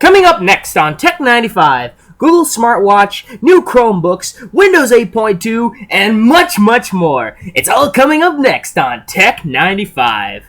Coming up next on Tech 95, Google Smartwatch, new Chromebooks, Windows 8.2, and much, much more. It's all coming up next on Tech 95.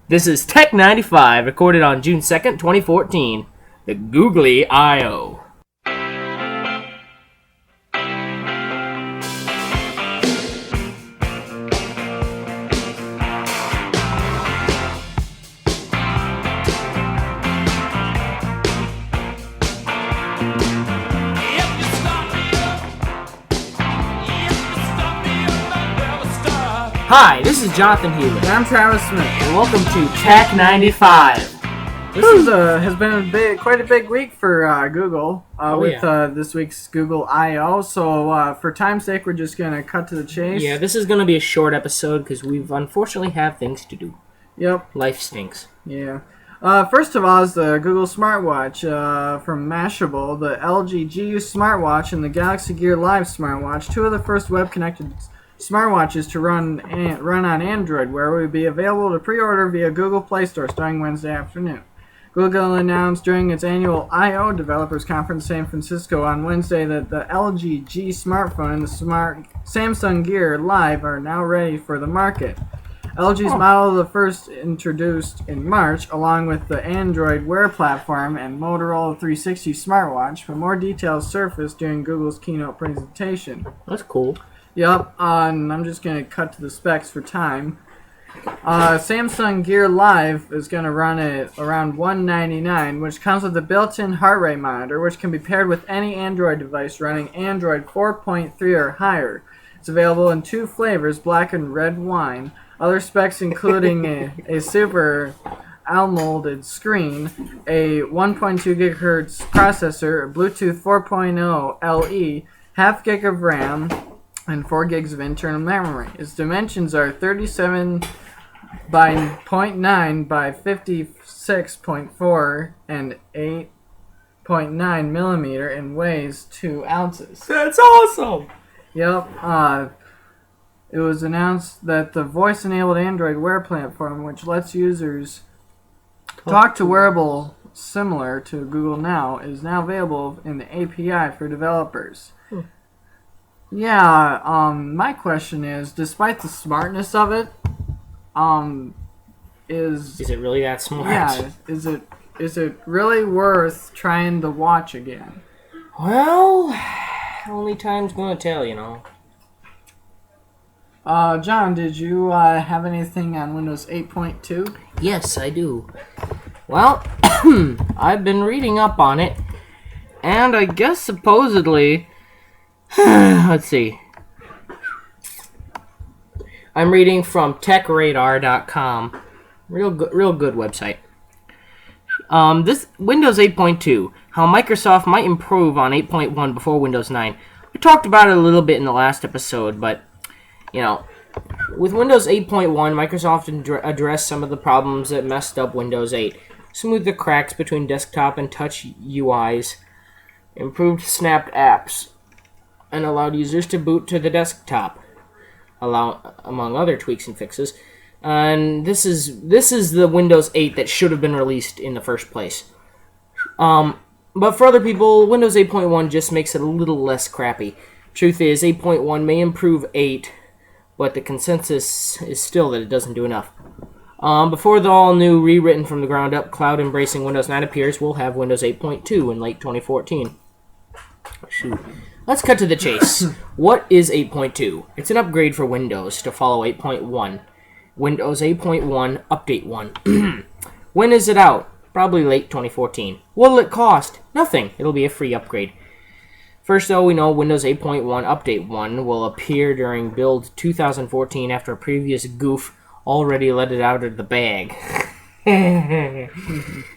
This is Tech 95, recorded on June 2nd, 2014. The Googly I.O. Hi, this is Jonathan Hewlett. And I'm Travis Smith. And welcome to Tech 95. This has been quite a big week for Google with this week's Google I.O. So for time's sake, we're just going to cut to the chase. Yeah, this is going to be a short episode because we've unfortunately have things to do. Yep. Life stinks. Yeah. First of all is the Google Smartwatch from Mashable, the LG GU Smartwatch, and the Galaxy Gear Live Smartwatch, two of the first web-connected smartwatches to run on Android, where will be available to pre-order via Google Play Store starting Wednesday afternoon. Google announced during its annual I.O. Developers Conference in San Francisco on Wednesday that the LG G smartphone and the Samsung Gear Live are now ready for the market. LG's model, the first introduced in March, along with the Android Wear platform and Motorola 360 smartwatch, but more details surfaced during Google's keynote presentation. That's cool. Yep, and I'm just going to cut to the specs for time. Samsung Gear Live is going to run at around $199, which comes with a built-in heart rate monitor, which can be paired with any Android device running Android 4.3 or higher. It's available in two flavors, black and red wine. Other specs including a Super AMOLED screen, a 1.2 GHz processor, a Bluetooth 4.0 LE, half gig of RAM, and 4 gigs of internal memory. Its dimensions are 37 by 0.9 by 56.4 and 8.9 millimeter and weighs 2 ounces. That's awesome! Yep. It was announced that the voice-enabled Android Wear platform, which lets users talk to wearable similar to Google Now, is now available in the API for developers. Yeah, my question is, despite the smartness of it, is it really that smart? Yeah, is it really worth trying the watch again? Well, only time's gonna tell, you know. John, did you have anything on Windows 8.2? Yes, I do. Well, I've been reading up on it, and I guess supposedly, let's see. I'm reading from TechRadar.com. Real good website. This Windows 8.2, how Microsoft might improve on 8.1 before Windows 9. We talked about it a little bit in the last episode, but you know, with Windows 8.1, Microsoft addressed some of the problems that messed up Windows 8. Smoothed the cracks between desktop and touch UIs, improved snapped apps, and allowed users to boot to the desktop, among other tweaks and fixes. And this is the Windows 8 that should have been released in the first place. But for other people, Windows 8.1 just makes it a little less crappy. Truth is, 8.1 may improve 8, but the consensus is still that it doesn't do enough. Before the all-new, rewritten from the ground up, cloud-embracing Windows 9 appears, we'll have Windows 8.2 in late 2014. Shoot. Let's cut to the chase. What is 8.2? It's an upgrade for Windows to follow 8.1. Windows 8.1 Update 1. When is it out? Probably late 2014. What'll it cost? Nothing. It'll be a free upgrade. First, though, we know Windows 8.1 Update 1 will appear during build 2014 after a previous goof already let it out of the bag.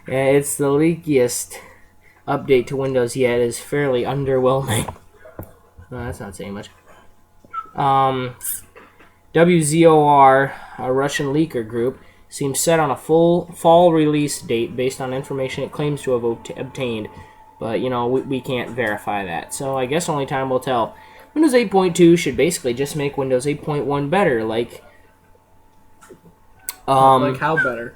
It's the leakiest update to Windows yet. Is fairly underwhelming. That's not saying much. WZOR, a Russian leaker group, seems set on a full fall release date based on information it claims to have obtained. But, you know, we can't verify that. So I guess only time will tell. Windows 8.2 should basically just make Windows 8.1 better. Like how better?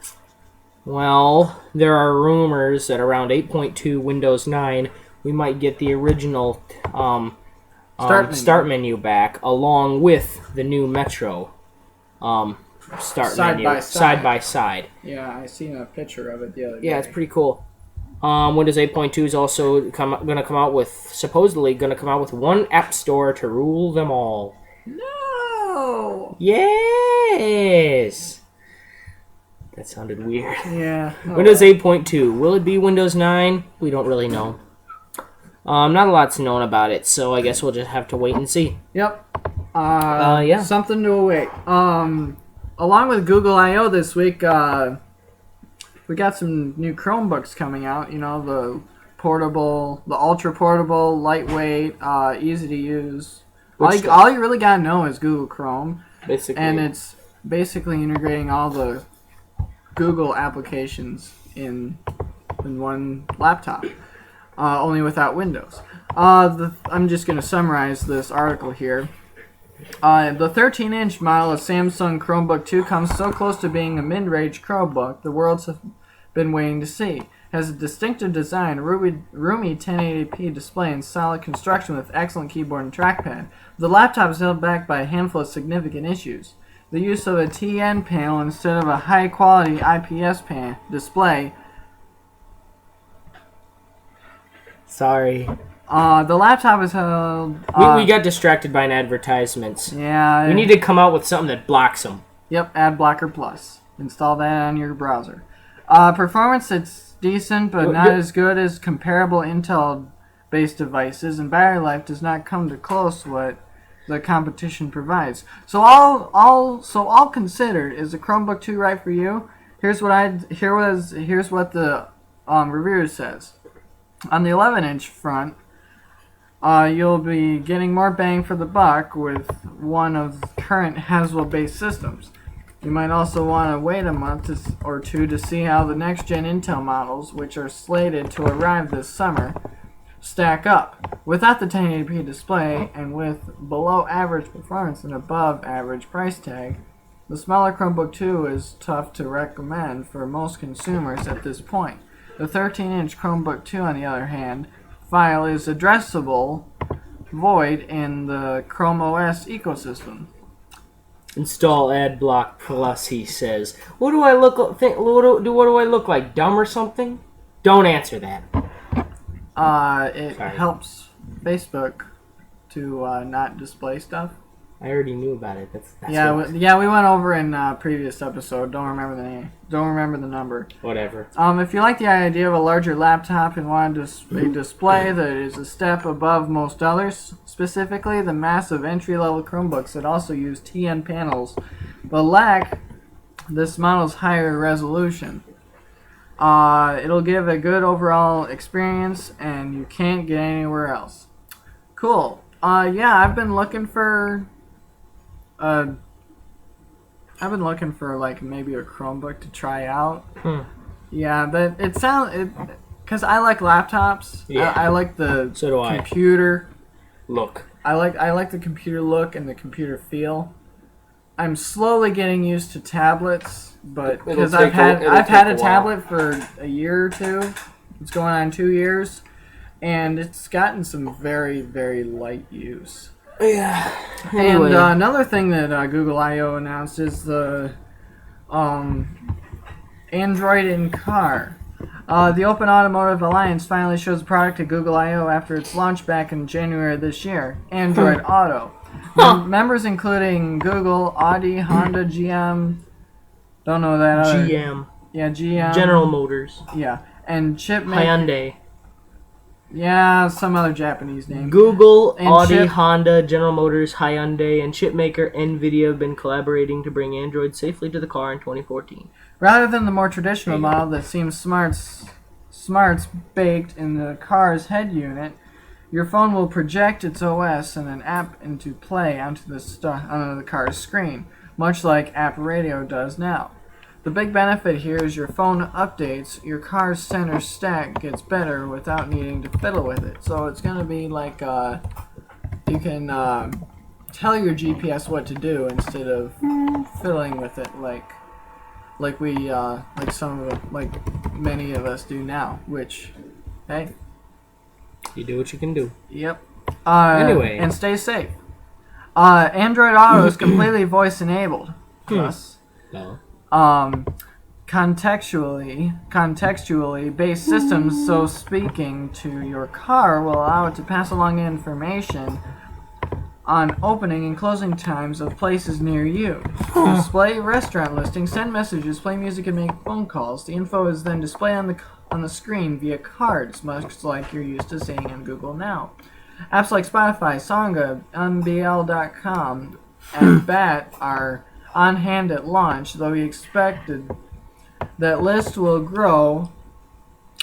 Well, there are rumors that around 8.2 Windows 9, we might get the original start menu back, along with the new Metro start menu side by side. Yeah, I seen a picture of it the other day. Yeah, it's pretty cool. Windows 8.2 is also supposedly going to come out with one app store to rule them all. No! Yes! That sounded weird. Yeah. Windows 8.2. Will it be Windows 9? We don't really know. Not a lot's known about it, so I guess we'll just have to wait and see. Yep. Yeah. Something to await. Along with Google I/O this week, we got some new Chromebooks coming out. You know, the portable, the ultra portable, lightweight, easy to use. All you really gotta know is Google Chrome, basically, and it's basically integrating all the Google applications in one laptop, only without Windows. I'm just gonna summarize this article here. The 13-inch model of Samsung Chromebook 2 comes so close to being a mid-range Chromebook the world's have been waiting to see. It has a distinctive design, roomy 1080p display, and solid construction with excellent keyboard and trackpad. The laptop is held back by a handful of significant issues. The use of a TN panel instead of a high-quality IPS display. Sorry. The laptop is held... we got distracted by an advertisement. Yeah. We need to come out with something that blocks them. Yep, AdBlocker Plus. Install that on your browser. Performance, it's decent, but not as good as comparable Intel-based devices, and battery life does not come to close to what the competition provides. So all considered, is the Chromebook 2 right for you? Here's what the reviewer says. On the 11-inch front, you'll be getting more bang for the buck with one of the current Haswell-based systems. You might also want to wait a month or two to see how the next-gen Intel models, which are slated to arrive this summer, stack up. Without the 1080p display and with below-average performance and above-average price tag, the smaller Chromebook 2 is tough to recommend for most consumers at this point. The 13-inch Chromebook 2, on the other hand, file is addressable void in the Chrome OS ecosystem. Install AdBlock Plus, he says. What do I look like? Dumb or something? Don't answer that. It helps Facebook to not display stuff. I already knew about it. That's we went over in previous episode. Don't remember the name. Don't remember the number. Whatever. If you like the idea of a larger laptop and want a display that is a step above most others, specifically the massive entry-level Chromebooks that also use TN panels, but lack this model's higher resolution. It'll give a good overall experience, and you can't get anywhere else. Cool. I've been looking for like maybe a Chromebook to try out. Yeah, but because I like laptops. Yeah. I like the computer look. I like the computer look and the computer feel. I'm slowly getting used to tablets, but because I've had a tablet for a year or two. It's going on 2 years, and it's gotten some very, very light use. Yeah. Anyway. And another thing that Google I/O announced is the Android in car. The Open Automotive Alliance finally shows a product at Google I/O after its launch back in January of this year, Android Auto. Members including Google, Audi, Honda, GM, don't know that other. GM. Yeah, GM. General Motors. Yeah, and chipmaker. Hyundai. Yeah, some other Japanese name. Google, Audi, Honda, General Motors, Hyundai, and chipmaker NVIDIA have been collaborating to bring Android safely to the car in 2014. Rather than the more traditional model that seems smarts baked in the car's head unit, your phone will project its OS and an app into play onto the car's screen, much like App Radio does now. The big benefit here is your phone updates, your car's center stack gets better without needing to fiddle with it. So it's going to be like you can tell your GPS what to do instead of fiddling with it like like many of us do now. Which, hey, You do what you can do. yep. Anyway. And stay safe. Android Auto is completely voice enabled. Thus, No. contextually based systems, so speaking to your car will allow it to pass along information on opening and closing times of places near you. Display restaurant listings, send messages, play music, and make phone calls. The info is then displayed on the screen via cards, much like you're used to seeing on Google Now. Apps like Spotify, Songa, MBL.com, and BAT are on hand at launch, though we expected that list will grow.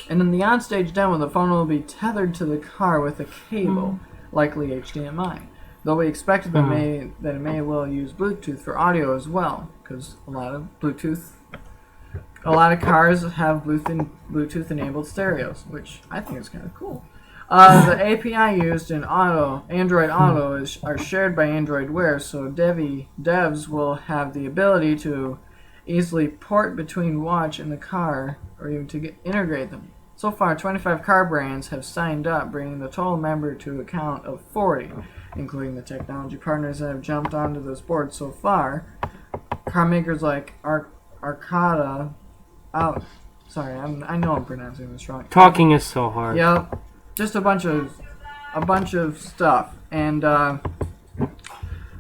And in the onstage demo, the phone will be tethered to the car with a cable, likely HDMI. Though we expected that it may well use Bluetooth for audio as well, because a lot of cars have Bluetooth-enabled stereos, which I think is kind of cool. The API used in Android Auto are shared by Android Wear, so devs will have the ability to easily port between watch and the car, or even to integrate them. So far, 25 car brands have signed up, bringing the total member to a count of 40, including the technology partners that have jumped onto this board so far. Car makers like Arcada, I know I'm pronouncing this wrong. Talking is so hard. Yep, just a bunch of stuff, and a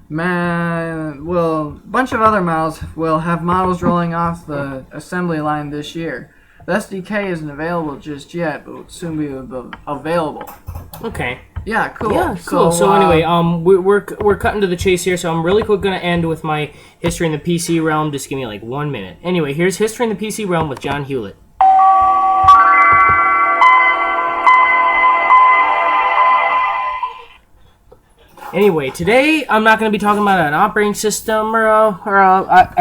bunch of other models will have models rolling off the assembly line this year. The SDK isn't available just yet, but will soon be available. Okay. Yeah, cool. Yeah, cool. So anyway, we're cutting to the chase here. So I'm really quick going to end with my history in the PC realm. Just give me like 1 minute. Anyway, here's history in the PC realm with John Hewlett. Anyway, today I'm not going to be talking about an operating system or a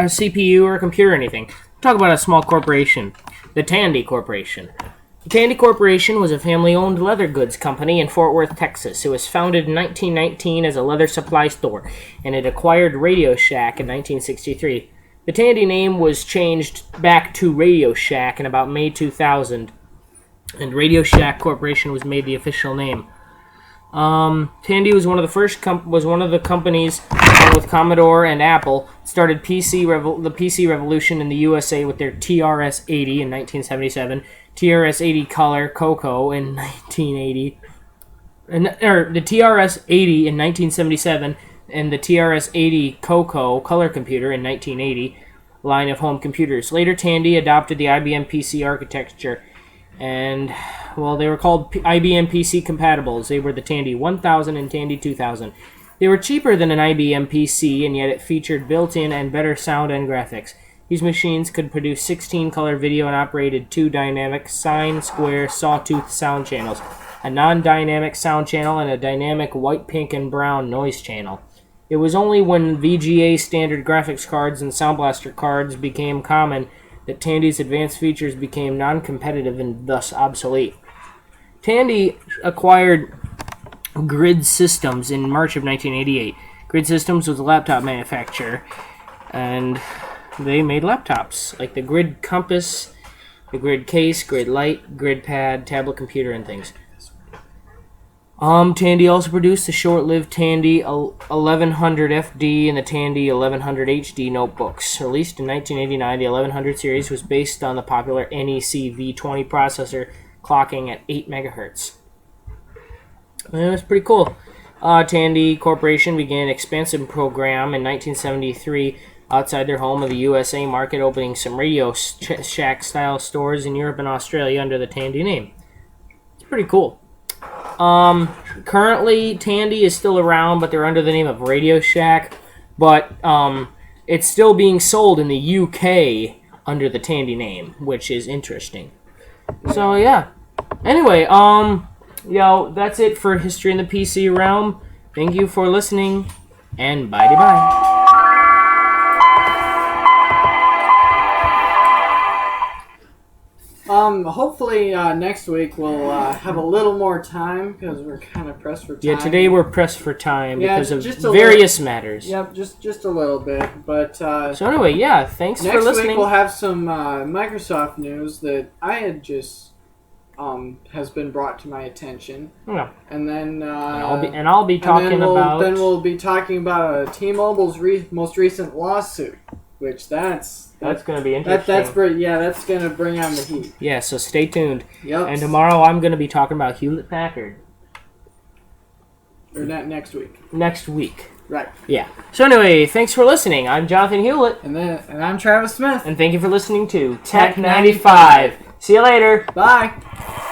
CPU or a computer or anything. I'm talking about a small corporation, the Tandy Corporation. The Tandy Corporation was a family-owned leather goods company in Fort Worth, Texas. It was founded in 1919 as a leather supply store, and it acquired Radioshack in 1963. The Tandy name was changed back to Radioshack in about May 2000, and Radioshack Corporation was made the official name. Tandy was one of the companies with Commodore and Apple started the PC revolution in the USA with their TRS-80 in 1977, TRS-80 Color Coco in 1980, the TRS-80 in 1977, and the TRS-80 Coco Color Computer in 1980 line of home computers. Later, Tandy adopted the IBM PC architecture, and they were called IBM PC compatibles. They were the Tandy 1000 and Tandy 2000. They were cheaper than an IBM PC, and yet it featured built-in and better sound and graphics. These machines could produce 16-color video and operated 2 dynamic sine, square, sawtooth sound channels, a non-dynamic sound channel, and a dynamic white, pink, and brown noise channel. It was only when VGA standard graphics cards and Sound Blaster cards became common that Tandy's advanced features became non-competitive and thus obsolete. Tandy acquired Grid Systems in March of 1988. Grid Systems was a laptop manufacturer, and they made laptops like the Grid Compass, the Grid Case, Grid Light, Grid Pad, tablet computer, and things. Tandy also produced the short-lived Tandy 1100 FD and the Tandy 1100 HD notebooks. Released in 1989, the 1100 series was based on the popular NEC V20 processor, clocking at 8 MHz. It was pretty cool. Tandy Corporation began an expansive program in 1973 outside their home of the USA market, opening some Radio Shack style stores in Europe and Australia under the Tandy name. It's pretty cool. Currently Tandy is still around, but they're under the name of Radioshack, but it's still being sold in the UK under the Tandy name, which is interesting. So yeah. Anyway, that's it for history in the PC realm. Thank you for listening, and bye-bye. hopefully next week we'll have a little more time because we're kind of pressed for time. Yeah, today we're pressed for time because of just various matters. Yep, just a little bit. But so anyway, yeah, thanks for listening. Next week we'll have some Microsoft news that I had just has been brought to my attention. Yeah. And then I'll be talking about. Then we'll be talking about T-Mobile's most recent lawsuit, which that's going to be interesting. That's going to bring on the heat. Yeah, so stay tuned. Yep. And tomorrow I'm going to be talking about Hewlett-Packard. Or not next week. Next week. Right. Yeah. So anyway, thanks for listening. I'm Jonathan Hewlett. And I'm Travis Smith. And thank you for listening to Tech 95. See you later. Bye.